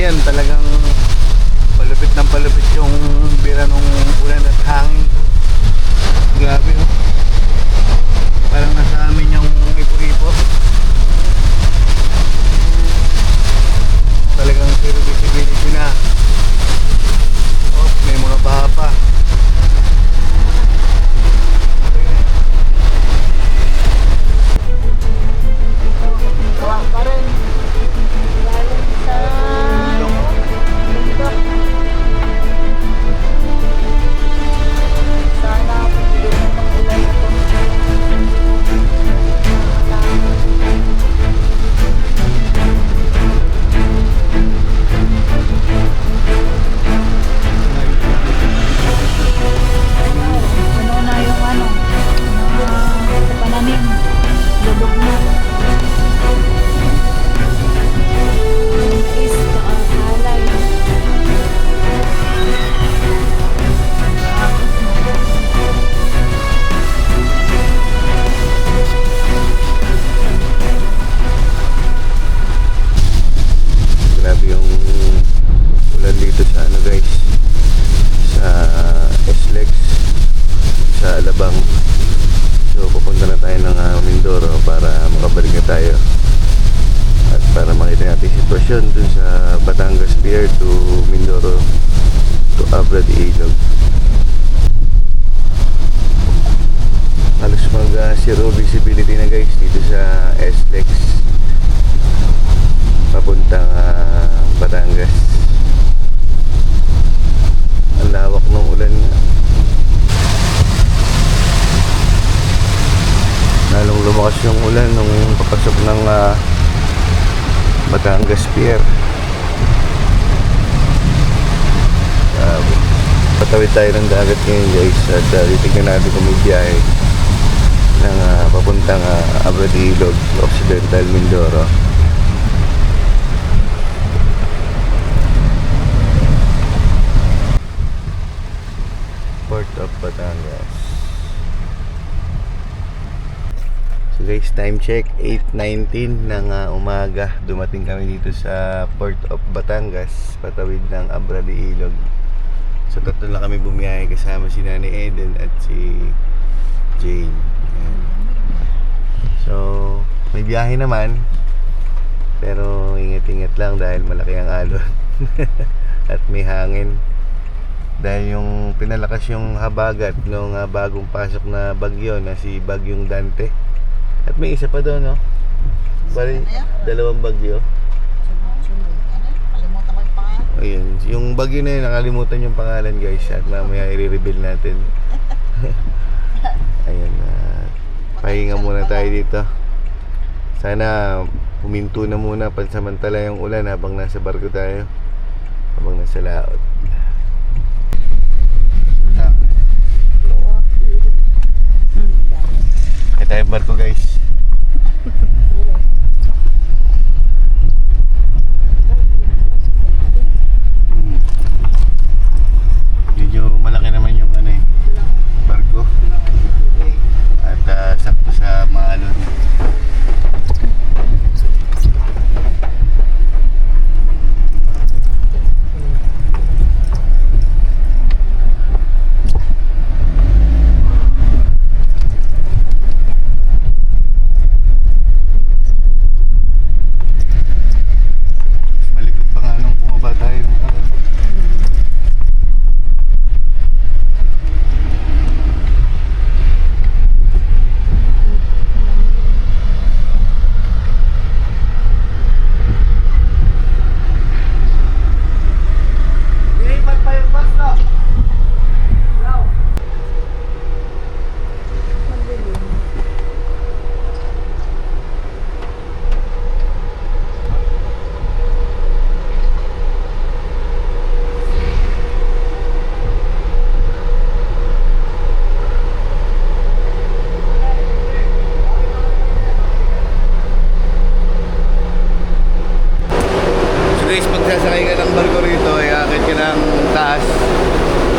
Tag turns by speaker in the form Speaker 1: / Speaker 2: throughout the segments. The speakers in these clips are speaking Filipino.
Speaker 1: Ayan, talagang palupit ng palupit yung bira ng ulan at hangin. Grabe, no? Parang nasa amin yung ipo-ipo. Talagang zero visibility na. Oh, may mga baha pa. So pupunta na tayo ng Mindoro para makabalik na tayo at para makita natin yung sitwasyon dun sa Batangas Pier to Mindoro to Abra de Ilog. Halos mag zero visibility na guys dito sa SLEX papuntang Batangas. Ang lawak ng ulan nga. Lalong lumakas yung ulan nung papasok ng Batangas Pier. Patawid tayo ng dagat ngayon guys at titignan natin kung may biyahe ng papuntang Abra de Ilog, Occidental Mindoro. Port of Batangas. So guys, time check 8:19 ng umaga. Dumating kami dito sa Port of Batangas, patawid ng Abra de Ilog. So tatlo lang kami bumiyahe kasama si Nani Eden at si Jane. Ayan. So may biyahe naman, pero ingat-ingat lang dahil malaki ang alon at may hangin. Dahil yung pinalakas yung habagat nung bagong pasok na bagyo na si Bagyong Dante. At may isa pa doon, no? Bali, dalawang bagyo.
Speaker 2: Kalimutan ko yung pangalan.
Speaker 1: Ayun, yung bagyo na yun, nakalimutan yung pangalan guys. At mamaya i-reveal natin. Ayun, pahinga muna tayo dito. Sana huminto na muna pansamantala yung ulan habang nasa barko tayo. Habang nasa laot. Ito yung barko guys. Medyo malaki naman yung barko. At sakto sa maalon.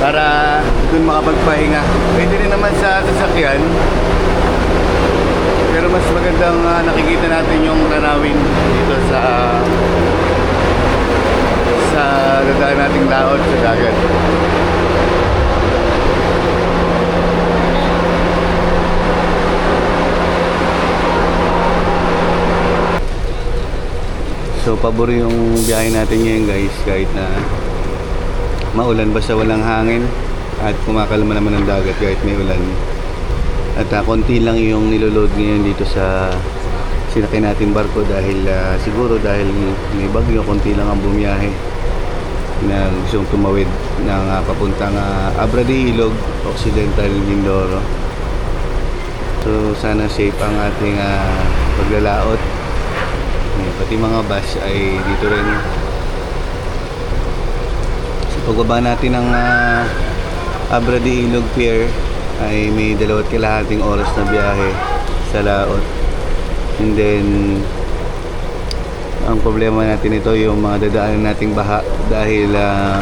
Speaker 1: para dun makapagpahinga. Pwede rin naman sa sasakyan, pero mas magandang nakikita natin yung tanawin dito sa So pabor yung biyahe natin ngayon guys, kahit na maulan basta walang hangin at kumakalma naman ang dagat kahit may ulan. At konti lang yung niloload ngayon dito sa sinakay natin barko dahil siguro dahil may bagyo, konti lang ang bumiyahe na gustong tumawid ng papuntang Abra de Ilog, Occidental Mindoro. So sana safe ang ating paglalaot. Pati mga bus ay dito rin. Sa pagbaba natin ng Abra de Ilog Pier ay may 2.5 oras na biyahe sa laot. And then ang problema natin ito yung mga dadaanan nating baha dahil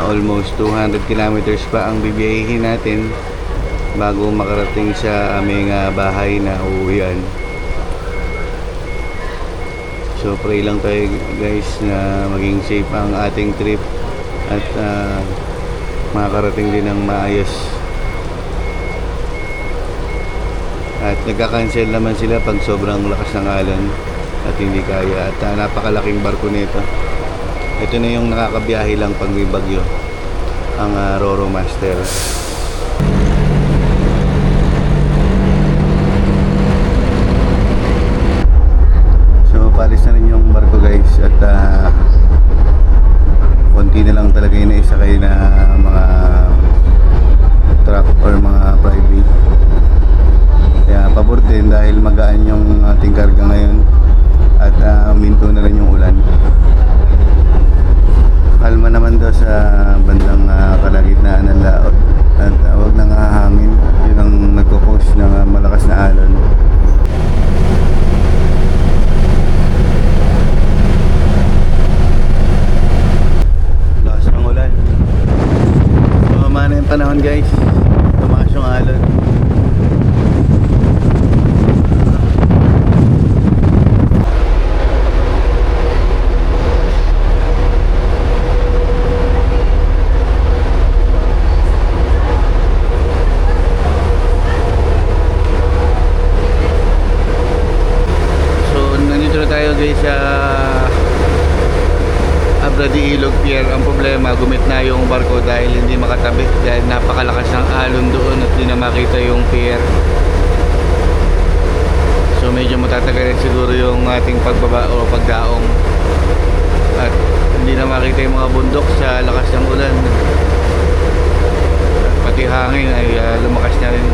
Speaker 1: almost 200 kilometers pa ang bibiyahin natin bago makarating sa aming bahay na uuwian. So pray lang tayo guys na maging safe ang ating trip at makakarating din ng maayos. At nagka-cancel naman sila pag sobrang lakas ng alon at hindi kaya. At napakalaking barko nito. Ito na yung nakakabiyahe lang pag may bagyo, ang Roro Master. So palis na rin yung barko guys at konti na lang talaga yung naisakay na mga truck or mga private. Kaya pabor din dahil magaan yung ating karga ngayon at minto na rin yung ulan. Kalma naman daw sa bandang kalagitnaan ng laot at wag nang hangin. Yun ang nagko-cause ng malakas na alon. Lakas ng ulan. Sumama na yung panahon guys. Tumaas yung alon. Sa Abra de Ilog Pier, ang problema gumit na yung barko dahil hindi makatabi dahil napakalakas ng alon doon at hindi na makita yung pier. So medyo matatagal siguro yung ating pagbaba o pagdaong at hindi na makita yung mga bundok sa lakas ng ulan at pati hangin ay lumakas na rin.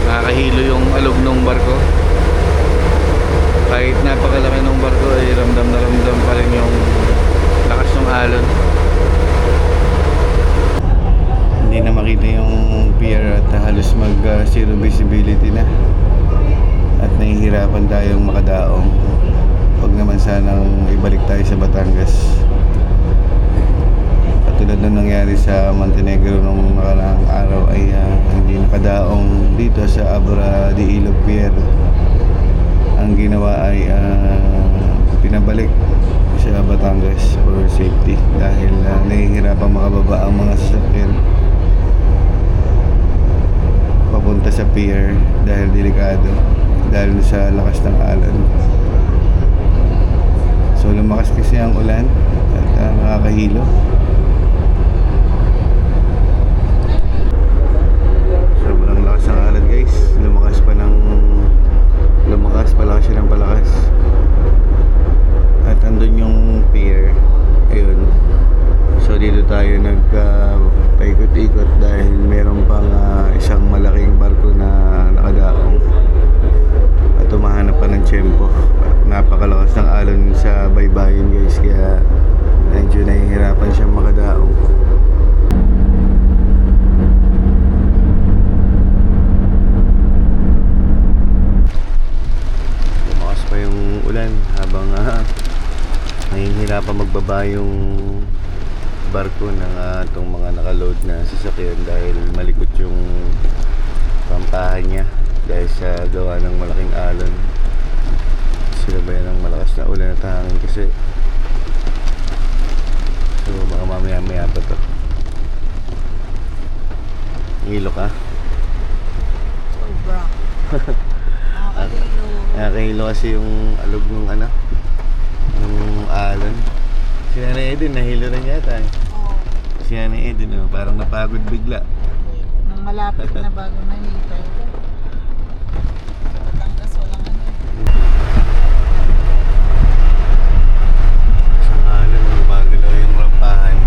Speaker 1: Nakakahilo yung alog ng barko. Kahit napakalaki ng barko ay ramdam na ramdam pa rin yung lakas ng alon. Hindi na makita yung pier at halos mag zero visibility na. At nahihirapan tayong makadaong. Huwag naman sanang ibalik tayo sa Batangas. Katulad na nangyari sa Montenegro nung nakaraang araw ay hindi nakadaong dito sa Abra de Ilog Pier. Ang ginawa ay pinabalik sa Batangas for safety dahil nahihirapan makababa ang mga sasakyan papunta sa pier dahil delikado dahil sa lakas ng alon. So lumakas kasi ang ulan at nakakahilo. Sobrang lakas ng alon guys. Lumakas palakas siya ng palakas. At andun yung pier. Ayun. So dito tayo paikot-ikot dahil meron pang isang malaking barko na nakadaong. At tumahanap pa ng tiyempo. Napakalakas ng alon sa baybayin guys, kaya medyo nahihirapan siyang makadaong. Ulan habang nahihirapan magbaba yung barko ng itong mga nakaload na sasakyan dahil malikot yung pampahan niya dahil sa gawa ng malaking alon. Sila ba yan ng malakas na ulan at hangin kasi. So baka mamaya pa to. Hilo ka?
Speaker 2: Sobra. Nakakahilo.
Speaker 1: Nakakahilo kasi yung alog ng Eden, nahilo rin yata.
Speaker 2: Oo.
Speaker 1: Si Nanay Eden, oh, parang napagod bigla.
Speaker 2: Nang malapit na bago nahita. Sa Batangas, walang ano.
Speaker 1: Sa ano, gumagalaw yung rampahan.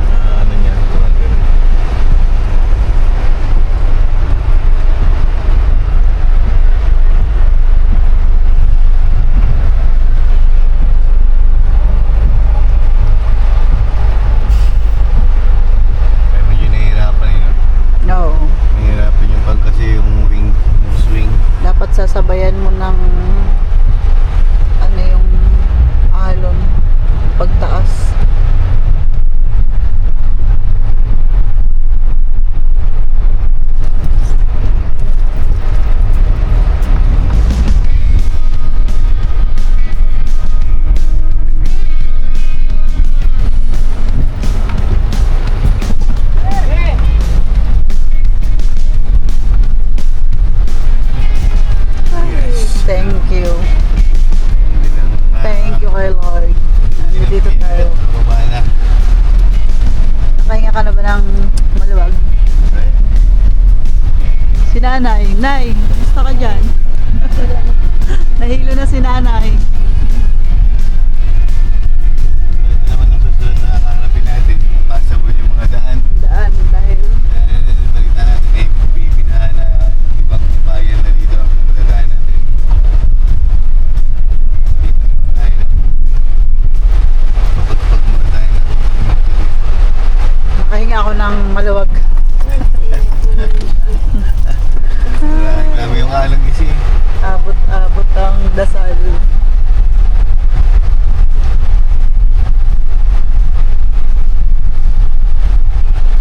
Speaker 1: Sa ano niya, gumagalaw. Kaya medyo nahihirapan eh, no?
Speaker 2: No.
Speaker 1: Nahihirapan yung pag kasi yung wing, yung swing.
Speaker 2: Dapat sasabayan mo ng ano yung alon pagtaas. Thank you.
Speaker 1: Hindi lang,
Speaker 2: Thank you kay Lord. Nandito tayo.
Speaker 1: Baba na.
Speaker 2: Nakahinga ka na ba ng maluwag?
Speaker 1: Right?
Speaker 2: Si Nanay. Nay, gusto ka dyan? Nahilo na si Nanay.
Speaker 1: So, ito naman ang susunod na haharapin natin. Passable yung mga daan.
Speaker 2: Daan dahil
Speaker 1: Balita natin ay bibinahan na ibang bayan na dito ang madadaan natin. Dito naman tayo na. Papagpag muna tayo ng
Speaker 2: nakahinga ako ng maluwag.
Speaker 1: Grabe yung alog isi.
Speaker 2: Abot ang dasal.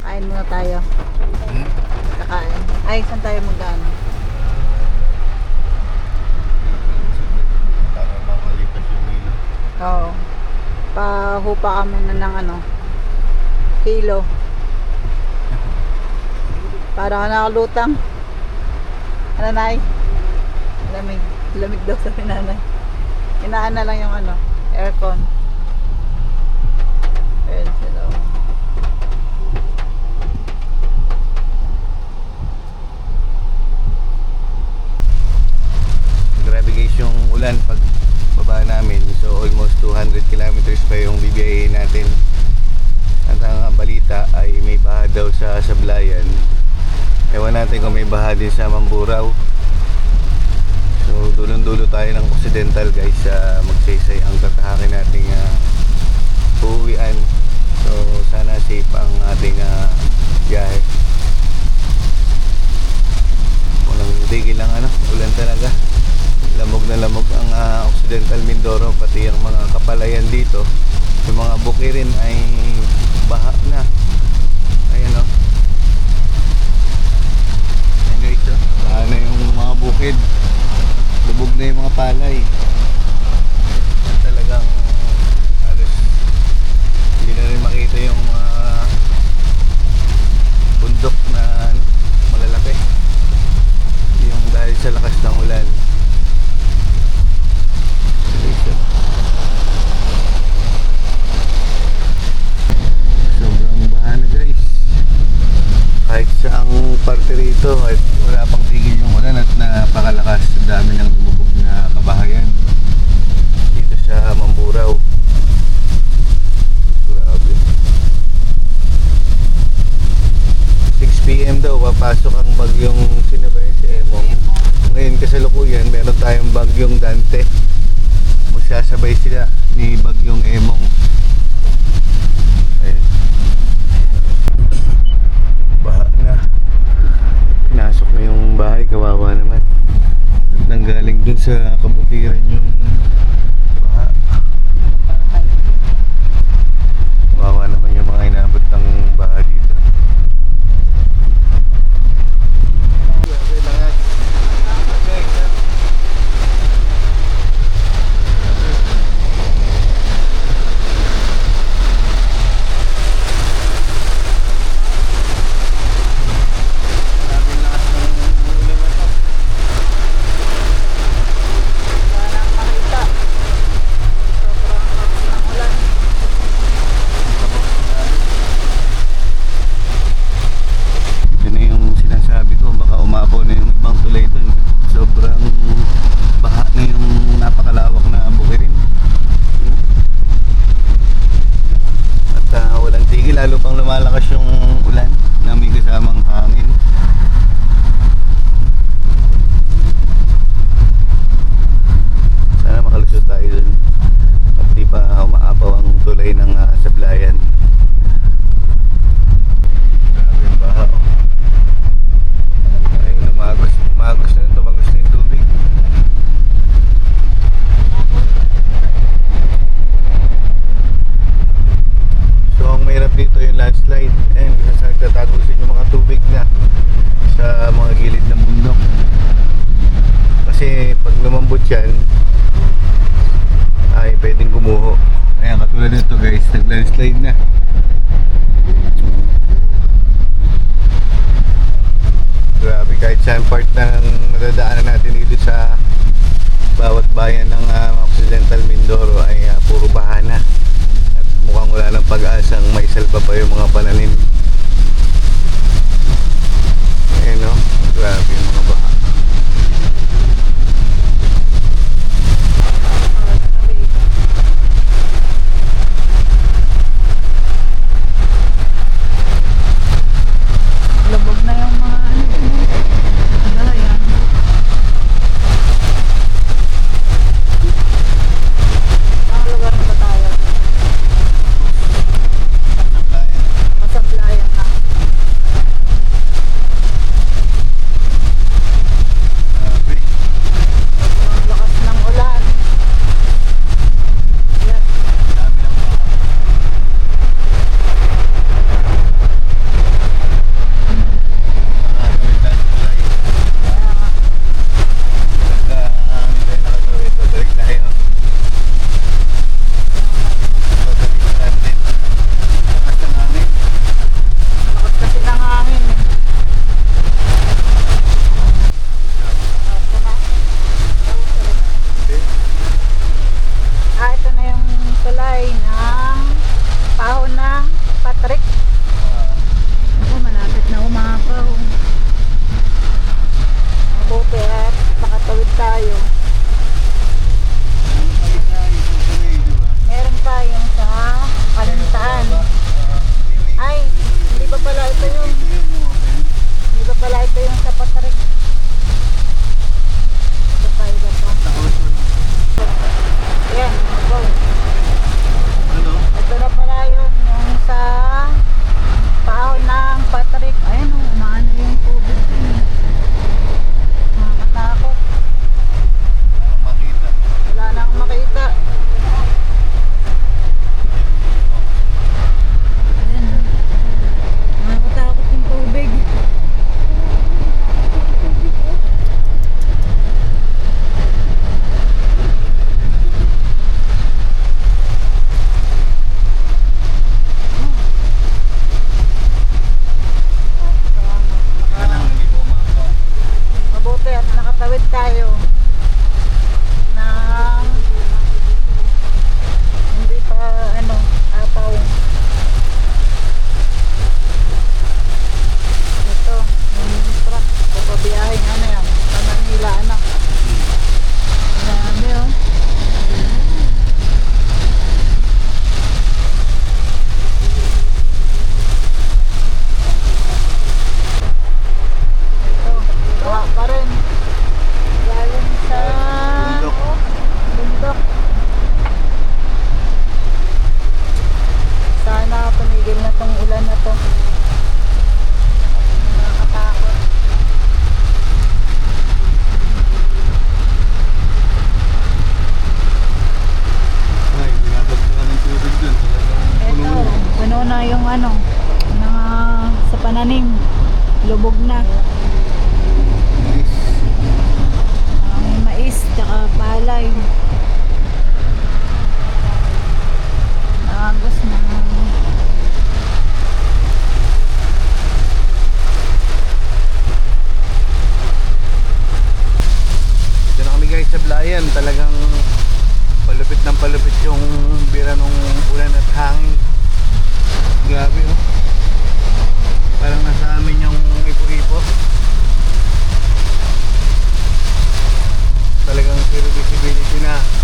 Speaker 2: Kain muna tayo. Kakain. Ay, saan tayo magano?
Speaker 1: Para makalipas yung ilo.
Speaker 2: Oo. Pahupa ka muna ng ano, kilo. Para ka nakalutang. Ano, Nay? Lamig. Lamig daw sa nanay. Inaan na lang yung ano, aircon. Ayan sila.
Speaker 1: Grabe guys yung ulan pag baba namin. So almost 200 kilometers pa yung bibiyahin natin. At ang balita ay may baha daw sa Sablayan. Ewan natin kung may baha din sa Mamburao. So dulong-dulo tayo ng Occidental guys sa magsaysay ang tatahakin nating uuwian. So sana safe ang ating biyahe. Walang tigil lang ano, ulan talaga. Lamog na lamog ang Occidental Mindoro, pati ang mga kapalayan dito. Yung mga bukirin ay baha na. Ayan o. Ayan guys o. Baha na yung mga bukid. Lubog na yung mga palay. At talagang halos hindi na rin makita yung mga bundok na malalaki. Yung dahil sa lakas ng ulan. Sobrang baha na guys. Kahit saang parte rito at wala pang tigil yung ulan at napakalakas. Dami ng lumubog na kabahayan dito sa Mamburao. Grabe. 6 PM daw papasok ang bagyong sinabayan si Emong. Ngayon kasalukuyan meron tayong bagyong Dante. Magsasabay sila ni bagyong Emong. Ayan. Baha na. Pinasok na yung bahay, kawawa naman. Nanggaling dun sa kabutiran umabot yan, ay pwedeng gumuho. Ayan, katulad nito guys, nag-landslide na. Grabe, kahit saan part ng nadadaanan natin dito sa bawat bayan ng Occidental Mindoro ay puro baha na. At mukhang wala ng pag-asang may salba pa yung mga pananim. Ayan o, grabe yung mga baha.
Speaker 2: Lubog na yung mga galayan. Ang lugar na ba tayo? Masablayan na.
Speaker 1: Grabe.
Speaker 2: Ang lakas ng ulan. Yan.
Speaker 1: Dami ng baha. Nakatawid tayo sa tulay.
Speaker 2: Kaya nga.
Speaker 1: Pagka hindi tayo nakatawid, babalik tayo. Babalik natin. Lakas ng hangin.
Speaker 2: Lakas kasi ng hangin eh. Ito na. Ito na yung tulay ng Pahon ng Patrick. Oh, malapit na umapaw. Mabuti at nakatawid tayo. Meron tayong sa Kalintaan. Ay, hindi ba pala ito yung Hindi ba pala ito yung sa Patrick? Iba pa, iba pa. Yan, go. Ito na pala yun, yung sa Pahon ng Patrick. Ayun o, umaano yung tubig. Nakakatakot. Wala nang makita. Ayan. Nakakatakot yung tubig. Mabuti at nakatawid tayo ng hindi pa apaw. Ito, yung truck, papabiyahin yan, sa Manila Marami oh. Ito, baha pa rin. Galing sa bundok. Sana tumigil na tong ulan na to. Nakakatakot.
Speaker 1: Ay, binabagsakan ng tubig dun.
Speaker 2: Ito, puno na yung sa pananim. Lubog na. May mais, tsaka palay. Nakagos na.
Speaker 1: Dito na kami guys sa Blayan. Talagang palupit ng palupit yung bira nung ulan at hangin. Grabe oh. Parang nasa amin yung ipo-ipo. Talagang zero visibility na.